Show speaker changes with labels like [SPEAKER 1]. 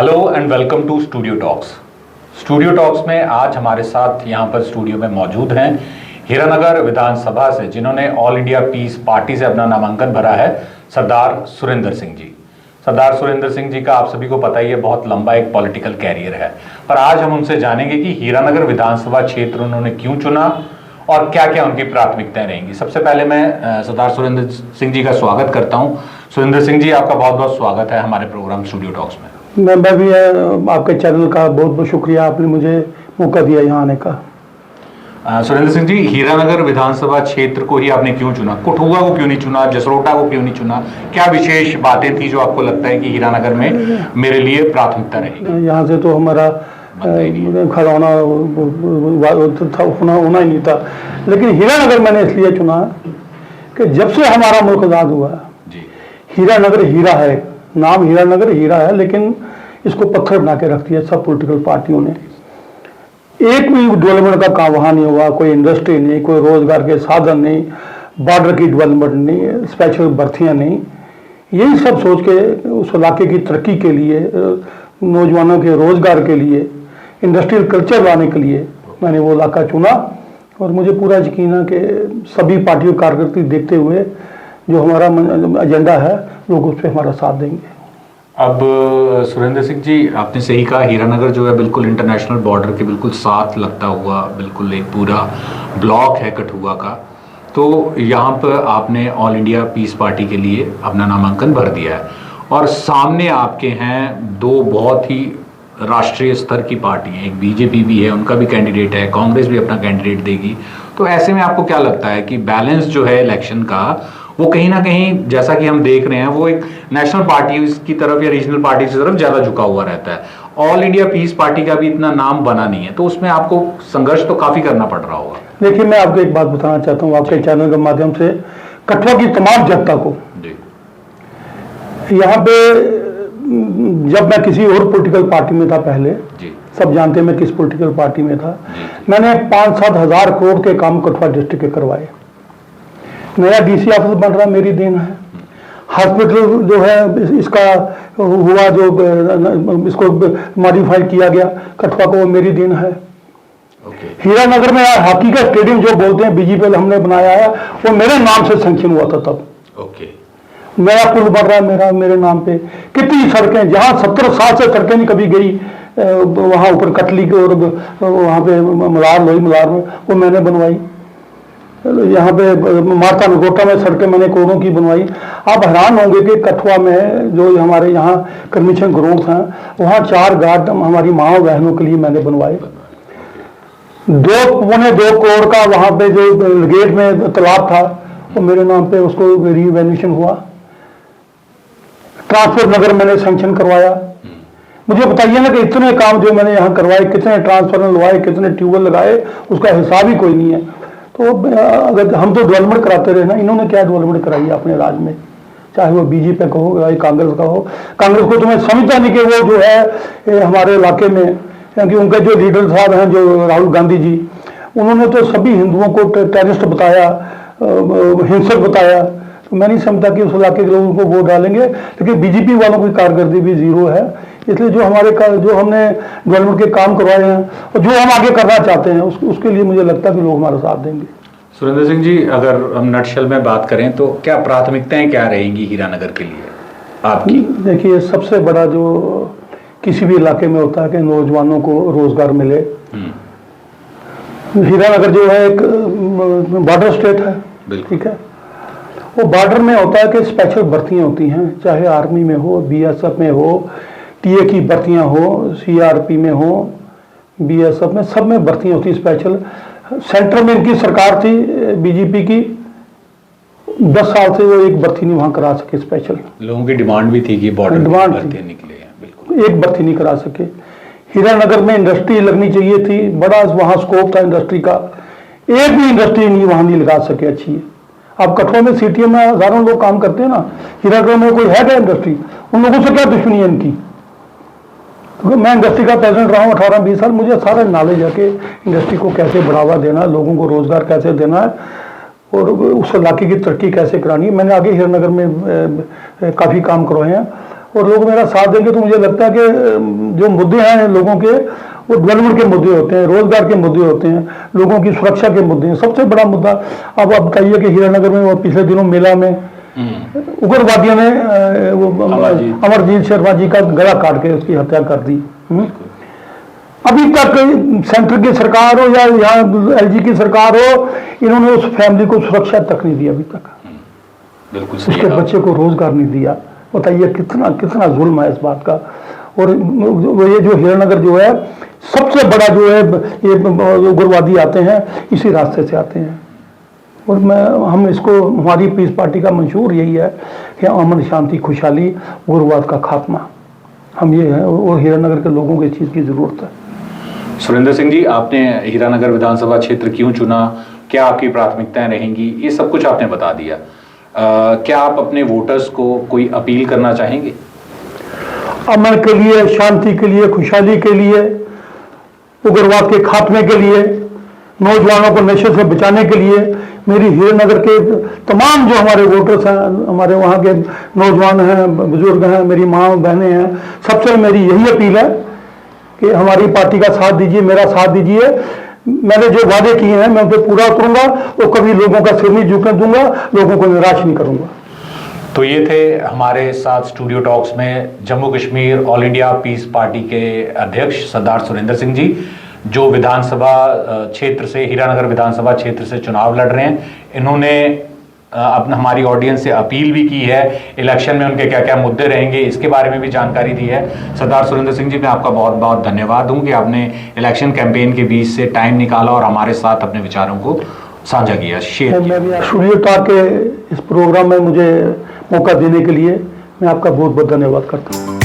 [SPEAKER 1] Hello and welcome to studio talks. Studio talks में आज हमारे साथ यहाँ पर स्टूडियो में मौजूद हैं हीरानगर विधानसभा से जिन्होंने ऑल इंडिया पीस पार्टी से अपना नामांकन भरा है, सरदार सुरेंद्र सिंह जी। सरदार सुरेंद्र सिंह जी का आप सभी को पता ही है, बहुत लंबा एक पॉलिटिकल कैरियर है। पर आज हम उनसे जानेंगे कि हीरानगर विधानसभा क्षेत्र उन्होंने क्यों चुना और क्या क्या उनकी प्राथमिकताएं रहेंगी। सबसे पहले मैं सरदार सुरेंद्र सिंह जी का स्वागत करता हूं। सुरेंद्र सिंह जी, आपका बहुत बहुत स्वागत है हमारे प्रोग्राम स्टूडियो टॉक्स में।
[SPEAKER 2] मैं भी आपके चैनल का बहुत बहुत शुक्रिया, आपने मुझे मौका दिया यहाँ आने का।
[SPEAKER 1] सुरेंद्र सिंह जी, हीरानगर विधानसभा क्षेत्र को ही आपने क्यों चुना? कठुआ को क्यों नहीं चुना? जसरोटा को क्यों नहीं चुना? क्या विशेष बातें थी जो आपको लगता है कि हीरानगर में मेरे लिए प्राथमिकता रहेगी?
[SPEAKER 2] यहाँ से तो हमारा खड़ा होना ही नहीं था, लेकिन हीरानगर मैंने इसलिए चुना कि जब से हमारा मुल्क आज़ाद हुआ
[SPEAKER 1] जी,
[SPEAKER 2] हीरानगर हीरा है, नाम हीरानगर हीरा है, लेकिन इसको पत्थर बना के रख दिया सब पॉलिटिकल पार्टियों ने। एक भी डेवलपमेंट का काम वहाँ नहीं हुआ, कोई इंडस्ट्री नहीं, कोई रोजगार के साधन नहीं, बॉर्डर की डेवलपमेंट नहीं, स्पेशल भर्तियाँ नहीं। यही सब सोच के उस इलाके की तरक्की के लिए, नौजवानों के रोजगार के लिए, इंडस्ट्रियल कल्चर लाने के लिए मैंने वो इलाका चुना। और मुझे पूरा यकीन है कि सभी पार्टियों कार्यकर्ता देखते हुए जो हमारा एजेंडा है लोग उस पर हमारा साथ देंगे।
[SPEAKER 1] अब सुरेंद्र सिंह जी, आपने सही कहा, हीरानगर जो है बिल्कुल इंटरनेशनल बॉर्डर के बिल्कुल साथ लगता हुआ बिल्कुल एक पूरा ब्लॉक है कठुआ का। तो यहाँ पर आपने ऑल इंडिया पीस पार्टी के लिए अपना नामांकन भर दिया है और सामने आपके हैं दो बहुत ही राष्ट्रीय स्तर की पार्टी हैं, एक बीजेपी भी है, उनका भी कैंडिडेट है, कांग्रेस भी अपना कैंडिडेट देगी। तो ऐसे में आपको क्या लगता है कि बैलेंस जो है इलेक्शन का वो कहीं ना कहीं, जैसा कि हम देख रहे हैं, वो एक नेशनल पार्टी की तरफ या रीजनल पार्टी की तरफ ज्यादा झुका हुआ रहता है। ऑल इंडिया पीस पार्टी का भी इतना नाम बना नहीं है, तो उसमें आपको संघर्ष तो काफी करना पड़ रहा होगा।
[SPEAKER 2] देखिए, मैं आपको एक बात बताना चाहता हूँ आपके चैनल के माध्यम से कठुआ की तमाम जनता को। यहाँ पे जब मैं किसी और पॉलिटिकल पार्टी में था पहले, सब जानते हैं मैं किस पॉलिटिकल पार्टी में था, मैंने 5-7 हज़ार करोड़ के काम कठुआ डिस्ट्रिक्ट के करवाए। नया डीसी ऑफिस बन रहा, मेरी देन है। हॉस्पिटल जो है इसका हुआ, जो इसको मॉडिफाई किया गया कठुआ को, वो मेरी देन है। हीरानगर में हॉकी का स्टेडियम जो बोलते हैं बीजेपी हमने बनाया है, वो मेरे नाम से सैंक्शन हुआ था तब। नया पुल बन रहा है मेरे नाम पे। कितनी सड़कें, जहाँ 70 साल से सड़कें नहीं कभी गई, वहाँ ऊपर कटली के और वहाँ पे मलार में वो मैंने बनवाई। यहाँ पे माता नगोटा में सड़कें मैंने करोड़ों की बनवाई। आप हैरान होंगे कि कठुआ में जो हमारे यहाँ कमीशन ग्राउंड हैं, वहाँ 4 गार्डन हमारी माँ बहनों के लिए मैंने बनवाए। 2.25 करोड़ का वहाँ पे जो गेट में तालाब था, वो मेरे नाम पे उसको रिवेन्यूएशन हुआ। ट्रांसपोर्ट नगर मैंने सैंक्शन करवाया। मुझे बताइए ना कि इतने काम जो मैंने यहाँ करवाए, कितने ट्रांसफार्मर लगवाए, कितने ट्यूबवेल लगाए, उसका हिसाब ही कोई नहीं है। तो अगर हम तो डेवलपमेंट कराते रहे ना, इन्होंने क्या डेवलपमेंट कराई है अपने राज्य में, चाहे वो बीजेपी का हो या कांग्रेस का हो। कांग्रेस को तो मैं समझता नहीं कि वो जो है हमारे इलाके में, क्योंकि उनके जो लीडर साहब हैं जो राहुल गांधी जी, उन्होंने तो सभी हिंदुओं को टेररिस्ट बताया, हिंसक बताया। तो मैं नहीं समझता कि उस इलाके के लोगों को वोट डालेंगे। लेकिन बीजेपी वालों की कारकर्दगी भी जीरो है। इसलिए जो हमने डेवलपमेंट के काम करवाए हैं और जो हम आगे करना चाहते हैं उसके लिए मुझे लगता है कि लोग हमारा साथ देंगे।
[SPEAKER 1] सुरेंद्र सिंह जी, अगर हम नटशल में बात करें तो क्या प्राथमिकताएं क्या रहेंगी हीरानगर के लिए आपकी?
[SPEAKER 2] देखिए, सबसे बड़ा जो किसी भी इलाके में होता है कि नौजवानों को रोजगार मिले। हीरानगर जो है एक बॉर्डर स्टेट है, ठीक है। वो बॉर्डर में होता है कि स्पेशल भर्तियाँ होती हैं, चाहे आर्मी में हो, बीएसएफ में हो, टीए की भर्तियाँ हो, सीआरपी में हो, बीएसएफ में, सब में भर्तियाँ होती हैं स्पेशल। सेंटर में इनकी सरकार थी बीजेपी की, 10 साल से वो एक भर्ती नहीं वहाँ करा सके स्पेशल।
[SPEAKER 1] लोगों की डिमांड भी थी कि बॉर्डर
[SPEAKER 2] डिमांड
[SPEAKER 1] भर्ती निकले, बिल्कुल
[SPEAKER 2] एक भर्ती नहीं करा सके। हीरानगर में इंडस्ट्री लगनी चाहिए थी, बड़ा वहाँ स्कोप था इंडस्ट्री का, एक भी इंडस्ट्री नहीं वहाँ नहीं लगा सके अच्छी। अब कठुआ में सिटी में हजारों लोग काम करते हैं ना, हीरानगर में कोई है क्या इंडस्ट्री? उन लोगों से क्या दुश्मनी है इनकी? क्योंकि मैं इंडस्ट्री का प्रेसिडेंट रहा हूँ 18-20 साल, मुझे सारा नॉलेज है कि इंडस्ट्री को कैसे बढ़ावा देना है, लोगों को रोजगार कैसे देना है और उस इलाके की तरक्की कैसे करानी है। मैंने आगे हीरानगर में काफ़ी काम करवाए हैं और लोग मेरा साथ देंगे तो मुझे लगता है कि जो मुद्दे हैं लोगों के, वो डेवलपमेंट के मुद्दे होते हैं, रोजगार के मुद्दे होते हैं, लोगों की सुरक्षा के मुद्दे हैं। सबसे बड़ा मुद्दा अब आप बताइए कि हीरानगर में वो पिछले दिनों मेला में उग्रवादियों ने अमरजीत शर्मा जी का गला काट के उसकी हत्या कर दी। अभी तक सेंटर की सरकार हो या यहाँ एलजी की सरकार हो, इन्होंने उस फैमिली को सुरक्षा तक नहीं दी अभी तक।
[SPEAKER 1] बिल्कुल
[SPEAKER 2] उसके बच्चे को रोजगार नहीं दिया। बताइए कितना कितना जुल्म है इस बात का। और ये जो हीरानगर जो है, सबसे बड़ा जो है, ये उग्रवादी आते हैं इसी रास्ते से आते हैं। और हम इसको, हमारी पीस पार्टी का मंशूर यही है कि अमन शांति खुशहाली उग्रवाद का खात्मा, हम ये है। और हीरानगर के लोगों को इस चीज़ की ज़रूरत है।
[SPEAKER 1] सुरेंद्र सिंह जी, आपने हीरानगर विधानसभा क्षेत्र क्यों चुना, क्या आपकी प्राथमिकताएं रहेंगी, ये सब कुछ आपने बता दिया। क्या आप अपने वोटर्स को कोई अपील करना चाहेंगे?
[SPEAKER 2] अमन के लिए, शांति के लिए, खुशहाली के लिए, उग्रवाद के खात्मे के लिए, नौजवानों को नशे से बचाने के लिए मेरी हीरानगर के तमाम जो हमारे वोटर्स हैं, हमारे वहाँ के नौजवान हैं, बुजुर्ग हैं, मेरी माँ बहनें हैं, सबसे मेरी यही अपील है कि हमारी पार्टी का साथ दीजिए, मेरा साथ दीजिए। मैंने जो वादे किए हैं मैं उन पर पूरा उतरूंगा और कभी लोगों का सिर नहीं झुकने दूंगा, लोगों को निराश नहीं करूंगा।
[SPEAKER 1] तो ये थे हमारे साथ स्टूडियो टॉक्स में Jammu Kashmir all India peace party के अध्यक्ष सरदार सुरेंद्र सिंह जी, जो विधानसभा क्षेत्र से, हीरानगर विधानसभा क्षेत्र से चुनाव लड़ रहे हैं। इन्होंने अपना हमारी ऑडियंस से अपील भी की है, इलेक्शन में उनके क्या क्या मुद्दे रहेंगे इसके बारे में भी जानकारी दी है। सरदार सुरेंद्र सिंह जी, मैं आपका बहुत बहुत धन्यवाद दूं कि आपने इलेक्शन कैंपेन के बीच से टाइम निकाला और हमारे साथ अपने विचारों को साझा किया, शेयर किया।
[SPEAKER 2] मैं भी स्टूडियो टॉक के इस प्रोग्राम में मुझे मौका देने के लिए मैं आपका बहुत बहुत धन्यवाद करता हूँ।